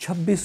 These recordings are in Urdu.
26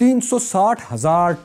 360,000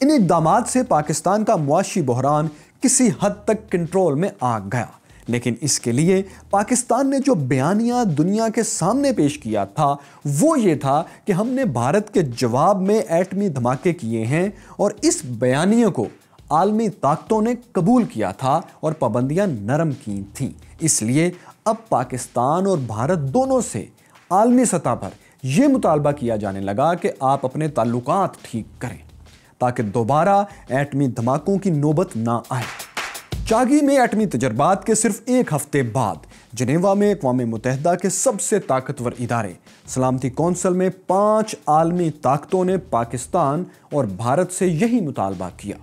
ان اقدامات سے پاکستان کا معاشی بحران کسی حد تک کنٹرول میں آ گیا، لیکن اس کے لیے پاکستان نے جو بیانیہ دنیا کے سامنے پیش کیا تھا وہ یہ تھا کہ ہم نے بھارت کے جواب میں ایٹمی دھماکے کیے ہیں، اور اس بیانیے کو عالمی طاقتوں نے قبول کیا تھا اور پابندیاں نرم کی تھیں۔ اس لیے اب پاکستان اور بھارت دونوں سے عالمی سطح پر یہ مطالبہ کیا جانے لگا کہ آپ اپنے تعلقات ٹھیک کریں تاکہ دوبارہ ایٹمی دھماکوں کی نوبت نہ آئے۔ چاگی میں ایٹمی تجربات کے صرف ایک ہفتے بعد جنیوا میں اقوام متحدہ کے سب سے طاقتور ادارے سلامتی کونسل میں 5 عالمی طاقتوں نے پاکستان اور بھارت سے یہی مطالبہ کیا۔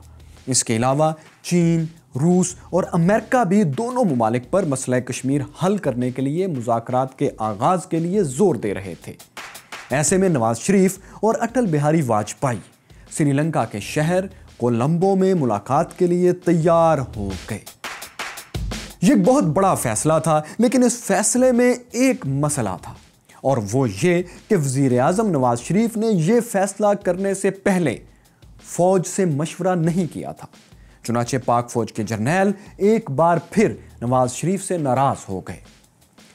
اس کے علاوہ چین، روس اور امریکہ بھی دونوں ممالک پر مسئلہ کشمیر حل کرنے کے لیے مذاکرات کے آغاز کے لیے زور دے رہے تھے۔ ایسے میں نواز شریف اور اٹل بہاری واجپئی سری لنکا کے شہر کولمبو میں ملاقات کے لیے تیار ہو گئے۔ یہ ایک بہت بڑا فیصلہ تھا، لیکن اس فیصلے میں ایک مسئلہ تھا، اور وہ یہ کہ وزیر اعظم نواز شریف نے یہ فیصلہ کرنے سے پہلے فوج سے مشورہ نہیں کیا تھا۔ چنانچہ پاک فوج کے جرنیل ایک بار پھر نواز شریف سے ناراض ہو گئے۔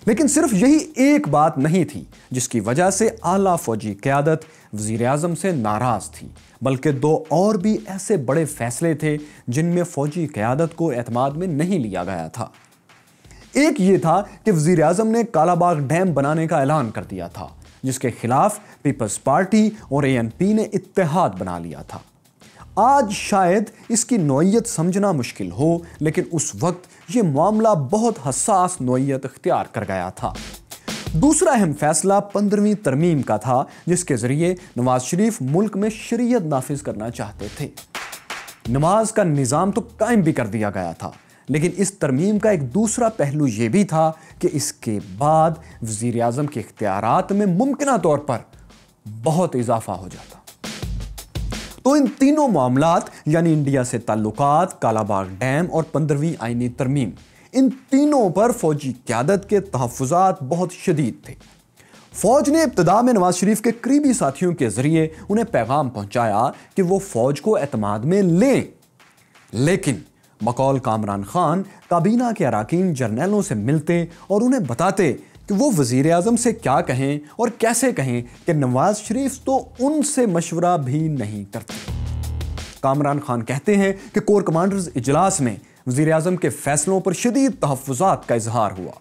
لیکن صرف یہی ایک بات نہیں تھی جس کی وجہ سے اعلیٰ فوجی قیادت وزیر اعظم سے ناراض تھی، بلکہ 2 اور بھی ایسے بڑے فیصلے تھے جن میں فوجی قیادت کو اعتماد میں نہیں لیا گیا تھا۔ ایک یہ تھا کہ وزیر اعظم نے کالا باغ ڈیم بنانے کا اعلان کر دیا تھا، جس کے خلاف پیپلز پارٹی اور ANP نے اتحاد بنا لیا تھا۔ آج شاید اس کی نوعیت سمجھنا مشکل ہو، لیکن اس وقت یہ معاملہ بہت حساس نوعیت اختیار کر گیا تھا۔ دوسرا اہم فیصلہ 15ویں ترمیم کا تھا، جس کے ذریعے نواز شریف ملک میں شریعت نافذ کرنا چاہتے تھے۔ نماز کا نظام تو قائم بھی کر دیا گیا تھا، لیکن اس ترمیم کا ایک دوسرا پہلو یہ بھی تھا کہ اس کے بعد وزیر اعظم کے اختیارات میں ممکنہ طور پر بہت اضافہ ہو جاتا۔ تو ان تینوں معاملات یعنی انڈیا سے تعلقات، کالا باغ ڈیم اور 15ویں آئینی ترمیم، ان تینوں پر فوجی قیادت کے تحفظات بہت شدید تھے۔ فوج نے ابتدا میں نواز شریف کے قریبی ساتھیوں کے ذریعے انہیں پیغام پہنچایا کہ وہ فوج کو اعتماد میں لیں، لیکن بقول کامران خان کابینہ کے اراکین جرنیلوں سے ملتے اور انہیں بتاتے کہ وہ وزیر اعظم سے کیا کہیں اور کیسے کہیں کہ نواز شریف تو ان سے مشورہ بھی نہیں کرتے۔ کامران خان کہتے ہیں کہ کور کمانڈرز اجلاس میں وزیر اعظم کے فیصلوں پر شدید تحفظات کا اظہار ہوا۔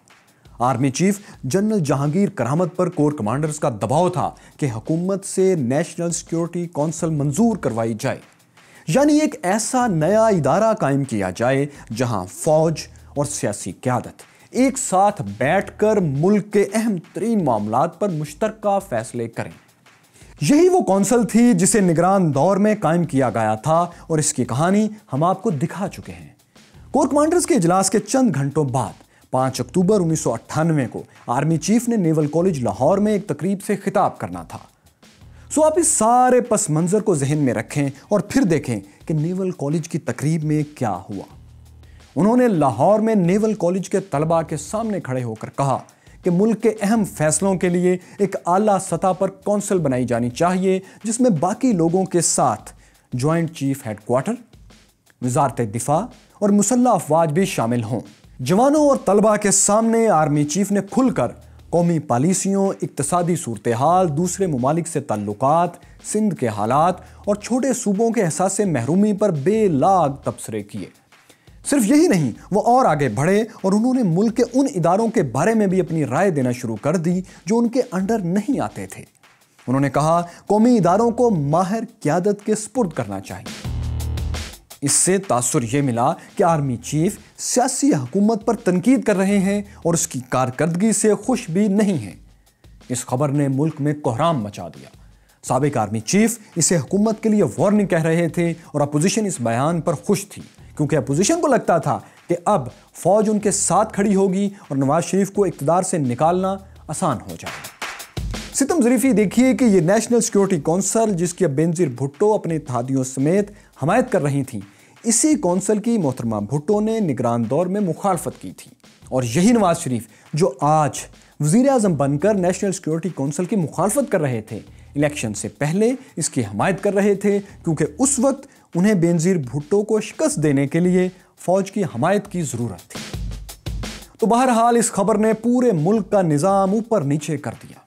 آرمی چیف جنرل جہانگیر کرامت پر کور کمانڈرز کا دباؤ تھا کہ حکومت سے نیشنل سیکیورٹی کونسل منظور کروائی جائے، یعنی ایک ایسا نیا ادارہ قائم کیا جائے جہاں فوج اور سیاسی قیادت ایک ساتھ بیٹھ کر ملک کے اہم ترین معاملات پر مشترکہ فیصلے کریں۔ یہی وہ کونسل تھی جسے نگران دور میں قائم کیا گیا تھا، اور اس کی کہانی ہم آپ کو دکھا چکے ہیں۔ کور کمانڈرز کے اجلاس کے چند گھنٹوں بعد 5 اکتوبر 1998 کو آرمی چیف نے نیول کالج لاہور میں ایک تقریب سے خطاب کرنا تھا۔ آپ اس سارے پس منظر کو ذہن میں رکھیں اور پھر دیکھیں کہ نیول کالج کی تقریب میں کیا ہوا۔ انہوں نے لاہور میں نیول کالج کے طلباء کے سامنے کھڑے ہو کر کہا کہ ملک کے اہم فیصلوں کے لیے ایک اعلیٰ سطح پر کونسل بنائی جانی چاہیے، جس میں باقی لوگوں کے ساتھ جوائنٹ چیف ہیڈ کوارٹر، وزارت دفاع اور مسلح افواج بھی شامل ہوں۔ جوانوں اور طلباء کے سامنے آرمی چیف نے کھل کر قومی پالیسیوں، اقتصادی صورتحال، دوسرے ممالک سے تعلقات، سندھ کے حالات اور چھوٹے صوبوں کے احساس محرومی پر بے لاگ تبصرے کیے۔ صرف یہی نہیں، وہ اور آگے بڑھے اور انہوں نے ملک کے ان اداروں کے بارے میں بھی اپنی رائے دینا شروع کر دی جو ان کے انڈر نہیں آتے تھے۔ انہوں نے کہا قومی اداروں کو ماہر قیادت کے سپرد کرنا چاہیے۔ اس سے تاثر یہ ملا کہ آرمی چیف سیاسی حکومت پر تنقید کر رہے ہیں اور اس کی کارکردگی سے خوش بھی نہیں ہیں۔ اس خبر نے ملک میں کوہرام مچا دیا۔ سابق آرمی چیف اسے حکومت کے لیے وارننگ کہہ رہے تھے اور اپوزیشن اس بیان پر خوش تھی، کیونکہ اپوزیشن کو لگتا تھا کہ اب فوج ان کے ساتھ کھڑی ہوگی اور نواز شریف کو اقتدار سے نکالنا آسان ہو جائے گا۔ ستم ظریفی دیکھیے کہ یہ نیشنل سیکیورٹی کونسل جس کی اب بینظیر بھٹو اپنے اتحادیوں سمیت حمایت کر رہی تھیں، اسی کونسل کی محترمہ بھٹو نے نگران دور میں مخالفت کی تھی، اور یہی نواز شریف جو آج وزیر اعظم بن کر نیشنل سیکیورٹی کونسل کی مخالفت کر رہے تھے، الیکشن سے پہلے اس کی حمایت کر رہے تھے، کیونکہ اس وقت انہیں بینظیر بھٹو کو شکست دینے کے لیے فوج کی حمایت کی ضرورت تھی۔ تو بہرحال اس خبر نے پورے ملک کا نظام اوپر نیچے کر دیا۔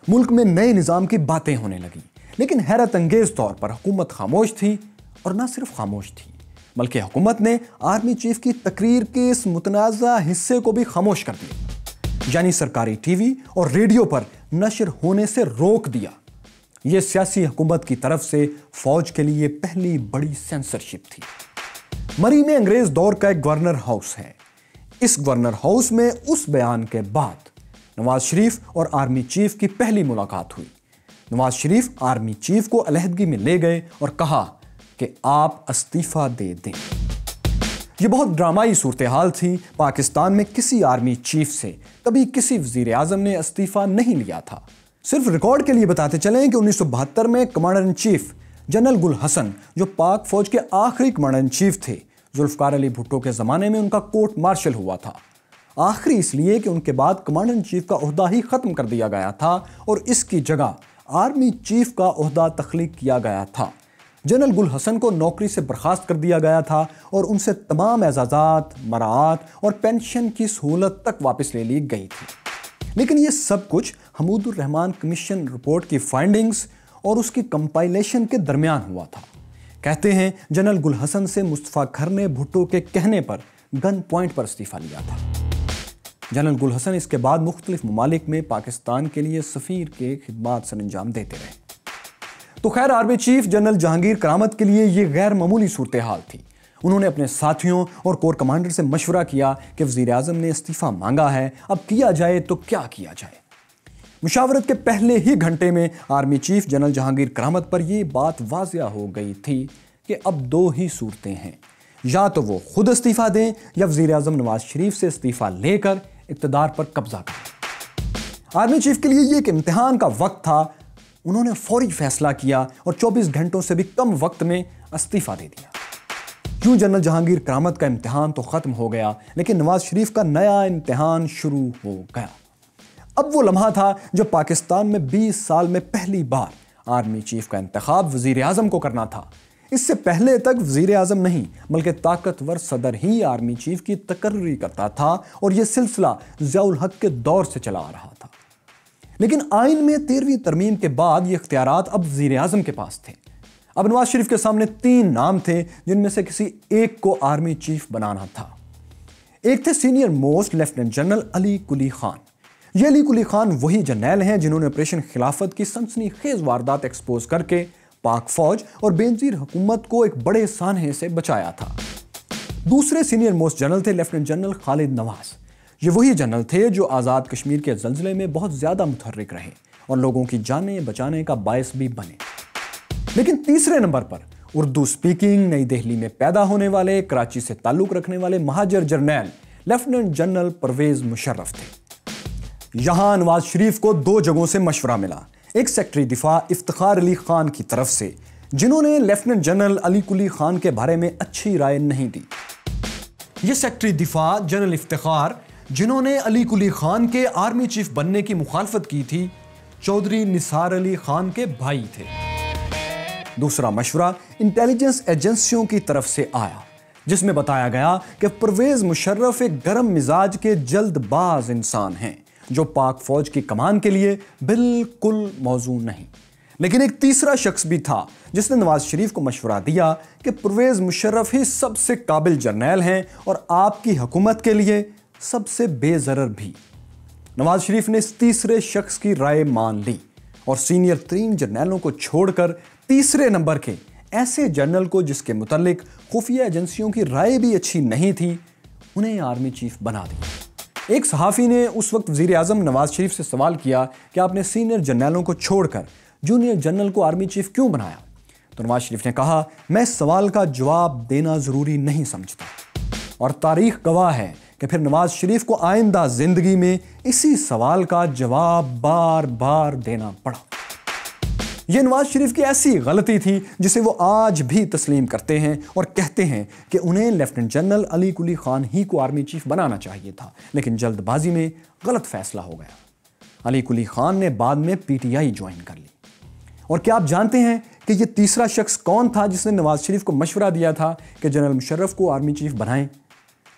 ملک میں نئے نظام کی باتیں ہونے لگیں، لیکن حیرت انگیز طور پر حکومت خاموش تھی، اور نہ صرف خاموش تھی بلکہ حکومت نے آرمی چیف کی تقریر کے اس متنازع حصے کو بھی خاموش کر دیا، یعنی سرکاری ٹی وی اور ریڈیو پر نشر ہونے سے روک دیا۔ یہ سیاسی حکومت کی طرف سے فوج کے لیے پہلی بڑی سینسرشپ تھی۔ مری میں انگریز دور کا ایک گورنر ہاؤس ہے۔ اس گورنر ہاؤس میں اس بیان کے بعد نواز شریف اور آرمی چیف کی پہلی ملاقات ہوئی۔ نواز شریف آرمی چیف کو علیحدگی میں لے گئے اور کہا کہ آپ استعفیٰ دے دیں۔ یہ بہت ڈرامائی صورتحال تھی۔ پاکستان میں کسی آرمی چیف سے کبھی کسی وزیر اعظم نے استعفیٰ نہیں لیا تھا۔ صرف ریکارڈ کے لیے بتاتے چلیں کہ 1972 میں کمانڈر ان چیف جنرل گل حسن، جو پاک فوج کے آخری کمانڈر ان چیف تھے، ذوالفقار علی بھٹو کے زمانے میں ان کا کورٹ مارشل ہوا تھا۔ آخری اس لیے کہ ان کے بعد کمانڈر ان چیف کا عہدہ ہی ختم کر دیا گیا تھا اور اس کی جگہ آرمی چیف کا عہدہ تخلیق کیا گیا تھا۔ جنرل گل حسن کو نوکری سے برخاست کر دیا گیا تھا اور ان سے تمام اعزازات، مراعات اور پینشن کی سہولت تک واپس لے لی گئی تھی۔ لیکن یہ سب کچھ حمود الرحمان کمیشن رپورٹ کی فائنڈنگز اور اس کی کمپائلیشن کے درمیان ہوا تھا۔ کہتے ہیں جنرل گل حسن سے مصطفیٰ کھر نے بھٹو کے کہنے پر گن پوائنٹ پر استعفیٰ لیا تھا۔ جنرل گل حسن اس کے بعد مختلف ممالک میں پاکستان کے لیے سفیر کے خدمات سر انجام دیتے رہے۔ تو خیر، آرمی چیف جنرل جہانگیر کرامت کے لیے یہ غیر معمولی صورتحال تھی۔ انہوں نے اپنے ساتھیوں اور کور کمانڈر سے مشورہ کیا کہ وزیر اعظم نے استعفیٰ مانگا ہے، اب کیا جائے تو کیا کیا جائے۔ مشاورت کے پہلے ہی گھنٹے میں آرمی چیف جنرل جہانگیر کرامت پر یہ بات واضح ہو گئی تھی کہ اب دو ہی صورتیں ہیں، یا تو وہ خود استعفیٰ دیں یا وزیر اعظم نواز شریف سے استعفیٰ لے کر اقتدار پر قبضہ کریں۔ آرمی چیف کے لیے یہ ایک امتحان کا وقت تھا۔ انہوں نے فوری فیصلہ کیا اور 24 گھنٹوں سے بھی کم وقت میں استعفیٰ دے دیا۔ یوں جنرل جہانگیر کرامت کا امتحان تو ختم ہو گیا، لیکن نواز شریف کا نیا امتحان شروع ہو گیا۔ اب وہ لمحہ تھا جب پاکستان میں 20 سال میں پہلی بار آرمی چیف کا انتخاب وزیر اعظم کو کرنا تھا۔ اس سے پہلے تک وزیر اعظم نہیں بلکہ طاقتور صدر ہی آرمی چیف کی تقرری کرتا تھا، اور یہ سلسلہ ضیاء الحق کے دور سے چلا آ رہا تھا۔ لیکن آئین میں 13ویں ترمیم کے بعد یہ اختیارات اب وزیر اعظم کے پاس تھے۔ اب نواز شریف کے سامنے 3 نام تھے جن میں سے کسی ایک کو آرمی چیف بنانا تھا۔ ایک تھے سینئر موسٹ لیفٹیننٹ جنرل علی کلی خان۔ یہ علی کلی خان وہی جرنیل ہیں جنہوں نے آپریشن خلافت کی سنسنی خیز واردات ایکسپوز کر کے پاک فوج اور بینظیر حکومت کو ایک بڑے سانحے سے بچایا تھا۔ دوسرے سینئر موسٹ جنرل تھے لیفٹیننٹ جنرل خالد نواز۔ یہ وہی جنرل تھے جو آزاد کشمیر کے زلزلے میں بہت زیادہ متحرک رہے اور لوگوں کی جانیں بچانے کا باعث بھی بنے۔ لیکن تیسرے نمبر پر اردو سپیکنگ، نئی دہلی میں پیدا ہونے والے، کراچی سے تعلق رکھنے والے مہاجر جرنیل لیفٹیننٹ جنرل پرویز مشرف تھے۔ یہاں نواز شریف کو 2 جگہوں سے مشورہ ملا۔ ایک سیکرٹری دفاع افتخار علی خان کی طرف سے، جنہوں نے لیفٹیننٹ جنرل علی کلی خان کے بارے میں اچھی رائے نہیں دی۔ یہ سیکرٹری دفاع جنرل افتخار، جنہوں نے علی کلی خان کے آرمی چیف بننے کی مخالفت کی تھی، چودھری نثار علی خان کے بھائی تھے۔ دوسرا مشورہ انٹیلیجنس ایجنسیوں کی طرف سے آیا، جس میں بتایا گیا کہ پرویز مشرف ایک گرم مزاج کے جلد باز انسان ہیں جو پاک فوج کی کمان کے لیے بالکل موزوں نہیں۔ لیکن ایک تیسرا شخص بھی تھا جس نے نواز شریف کو مشورہ دیا کہ پرویز مشرف ہی سب سے قابل جرنیل ہیں اور آپ کی حکومت کے لیے سب سے بے ضرر بھی۔ نواز شریف نے اس تیسرے شخص کی رائے مان لی اور سینئر 3 جرنیلوں کو چھوڑ کر تیسرے نمبر کے ایسے جرنل کو جس کے متعلق خفیہ ایجنسیوں کی رائے بھی اچھی نہیں تھی، انہیں آرمی چیف بنا دیا۔ ایک صحافی نے اس وقت وزیر اعظم نواز شریف سے سوال کیا کہ آپ نے سینئر جرنیلوں کو چھوڑ کر جونیئر جنرل کو آرمی چیف کیوں بنایا؟ تو نواز شریف نے کہا، میں اس سوال کا جواب دینا ضروری نہیں سمجھتا، اور تاریخ گواہ ہے کہ پھر نواز شریف کو آئندہ زندگی میں اسی سوال کا جواب بار بار دینا پڑا۔ یہ نواز شریف کی ایسی غلطی تھی جسے وہ آج بھی تسلیم کرتے ہیں اور کہتے ہیں کہ انہیں لیفٹیننٹ جنرل علی کلی خان ہی کو آرمی چیف بنانا چاہیے تھا، لیکن جلد بازی میں غلط فیصلہ ہو گیا۔ علی کلی خان نے بعد میں پی ٹی آئی جوائن کر لی۔ اور کیا آپ جانتے ہیں کہ یہ تیسرا شخص کون تھا جس نے نواز شریف کو مشورہ دیا تھا کہ جنرل مشرف کو آرمی چیف بنائیں؟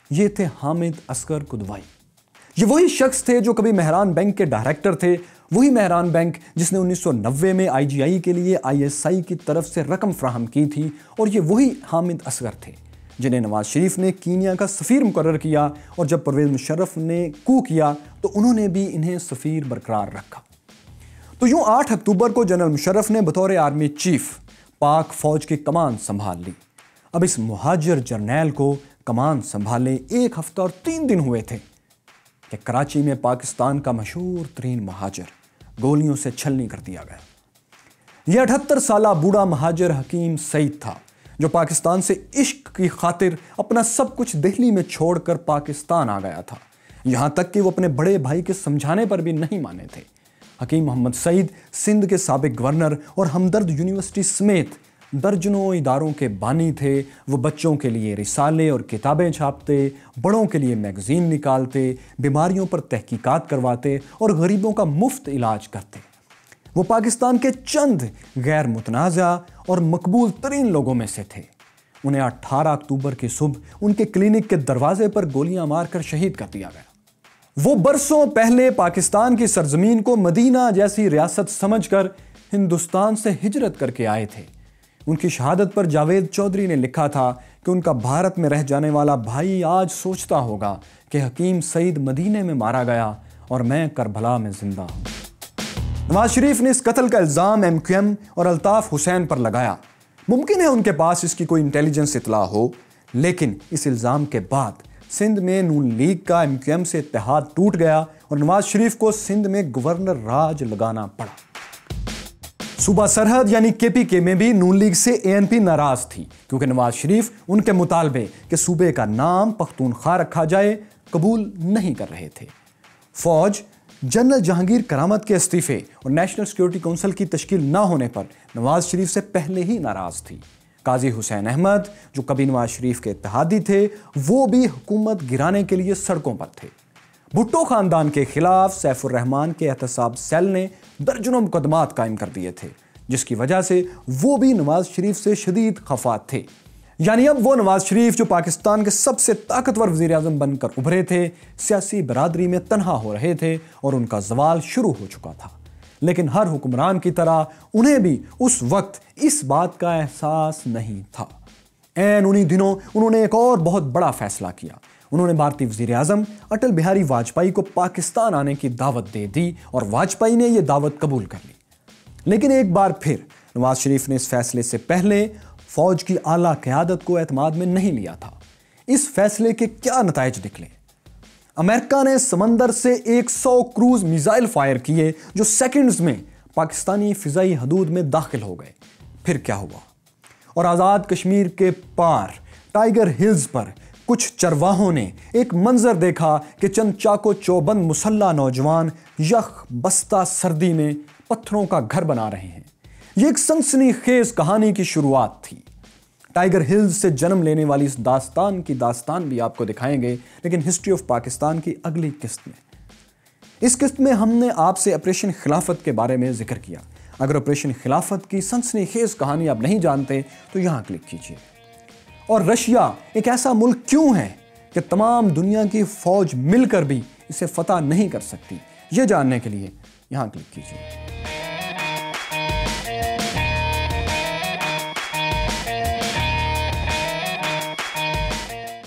یہ تھے حامد اصغر کدوئی۔ یہ وہی شخص تھے جو کبھی مہران بینک کے ڈائریکٹر تھے، وہی مہران بینک جس نے 1990 میں IGI کے لیے ISI کی طرف سے رقم فراہم کی تھی، اور یہ وہی حامد اصغر تھے جنہیں نواز شریف نے کینیا کا سفیر مقرر کیا، اور جب پرویز مشرف نے کو کیا تو انہوں نے بھی انہیں سفیر برقرار رکھا۔ تو یوں 8 اکتوبر کو جنرل مشرف نے بطور آرمی چیف پاک فوج کی کمان سنبھال لی۔ اب اس مہاجر جرنیل کو کمان سنبھالے 1 ہفتہ اور 3 دن ہوئے تھے کہ کراچی میں پاکستان کا مشہور ترین مہاجر گولیوں سے چھلنی کر دیا گیا۔ یہ 78 سالہ بوڑھا مہاجر حکیم سعید تھا جو پاکستان سے عشق کی خاطر اپنا سب کچھ دہلی میں چھوڑ کر پاکستان آ گیا تھا، یہاں تک کہ وہ اپنے بڑے بھائی کے سمجھانے پر بھی نہیں مانے تھے۔ حکیم محمد سعید سندھ کے سابق گورنر اور ہمدرد یونیورسٹی سمیت درجنوں اداروں کے بانی تھے۔ وہ بچوں کے لیے رسالے اور کتابیں چھاپتے، بڑوں کے لیے میگزین نکالتے، بیماریوں پر تحقیقات کرواتے اور غریبوں کا مفت علاج کرتے۔ وہ پاکستان کے چند غیر متنازع اور مقبول ترین لوگوں میں سے تھے۔ انہیں 18 اکتوبر کی صبح ان کے کلینک کے دروازے پر گولیاں مار کر شہید کر دیا گیا۔ وہ برسوں پہلے پاکستان کی سرزمین کو مدینہ جیسی ریاست سمجھ کر ہندوستان سے ہجرت کر کے آئے تھے۔ ان کی شہادت پر جاوید چودھری نے لکھا تھا کہ ان کا بھارت میں رہ جانے والا بھائی آج سوچتا ہوگا کہ حکیم سعید مدینے میں مارا گیا اور میں کربلا میں زندہ ہوں۔ نواز شریف نے اس قتل کا الزام MQM اور الطاف حسین پر لگایا۔ ممکن ہے ان کے پاس اس کی کوئی انٹیلیجنس اطلاع ہو، لیکن اس الزام کے بعد سندھ میں نون لیگ کا MQM سے اتحاد ٹوٹ گیا اور نواز شریف کو سندھ میں گورنر راج لگانا پڑا۔ صوبہ سرحد یعنی KPK میں بھی نون لیگ سے ANP ناراض تھی، کیونکہ نواز شریف ان کے مطالبے کہ صوبے کا نام پختونخوا رکھا جائے قبول نہیں کر رہے تھے۔ فوج جنرل جہانگیر کرامت کے استعفے اور نیشنل سیکیورٹی کونسل کی تشکیل نہ ہونے پر نواز شریف سے پہلے ہی ناراض تھی۔ قاضی حسین احمد جو کبھی نواز شریف کے اتحادی تھے، وہ بھی حکومت گرانے کے لیے سڑکوں پر تھے۔ بھٹو خاندان کے خلاف سیف الرحمان کے احتساب سیل نے درجنوں مقدمات قائم کر دیے تھے، جس کی وجہ سے وہ بھی نواز شریف سے شدید خفا تھے۔ یعنی اب وہ نواز شریف جو پاکستان کے سب سے طاقتور وزیر اعظم بن کر ابھرے تھے، سیاسی برادری میں تنہا ہو رہے تھے اور ان کا زوال شروع ہو چکا تھا۔ لیکن ہر حکمران کی طرح انہیں بھی اس وقت اس بات کا احساس نہیں تھا۔ عین انہی دنوں انہوں نے ایک اور بہت بڑا فیصلہ کیا۔ انہوں نے بھارتی وزیر اعظم اٹل بہاری واجپئی کو پاکستان آنے کی دعوت دے دی اور واجپئی نے یہ دعوت قبول کر لی۔ لیکن ایک بار پھر نواز شریف نے اس فیصلے سے پہلے فوج کی اعلیٰ قیادت کو اعتماد میں نہیں لیا تھا۔ اس فیصلے کے کیا نتائج نکلے؟ امریکہ نے سمندر سے 100 کروز میزائل فائر کیے جو سیکنڈز میں پاکستانی فضائی حدود میں داخل ہو گئے۔ پھر کیا ہوا؟ اور آزاد کشمیر کے پار ٹائیگر ہلز پر کچھ چرواہوں نے ایک منظر دیکھا کہ چند چاقو چوبند مسلح نوجوان یخ بستہ سردی میں پتھروں کا گھر بنا رہے ہیں۔ یہ ایک سنسنی خیز کہانی کی شروعات تھی۔ ٹائیگر ہلز سے جنم لینے والی اس داستان کی داستان بھی آپ کو دکھائیں گے، لیکن ہسٹری آف پاکستان کی اگلی قسط میں۔ اس قسط میں ہم نے آپ سے آپریشن خلافت کے بارے میں ذکر کیا۔ اگر آپریشن خلافت کی سنسنی خیز کہانی آپ نہیں جانتے تو یہاں کلک کیجیے۔ اور رشیا ایک ایسا ملک کیوں ہے کہ تمام دنیا کی فوج مل کر بھی اسے فتح نہیں کر سکتی، یہ جاننے کے لیے یہاں کلک کیجیے۔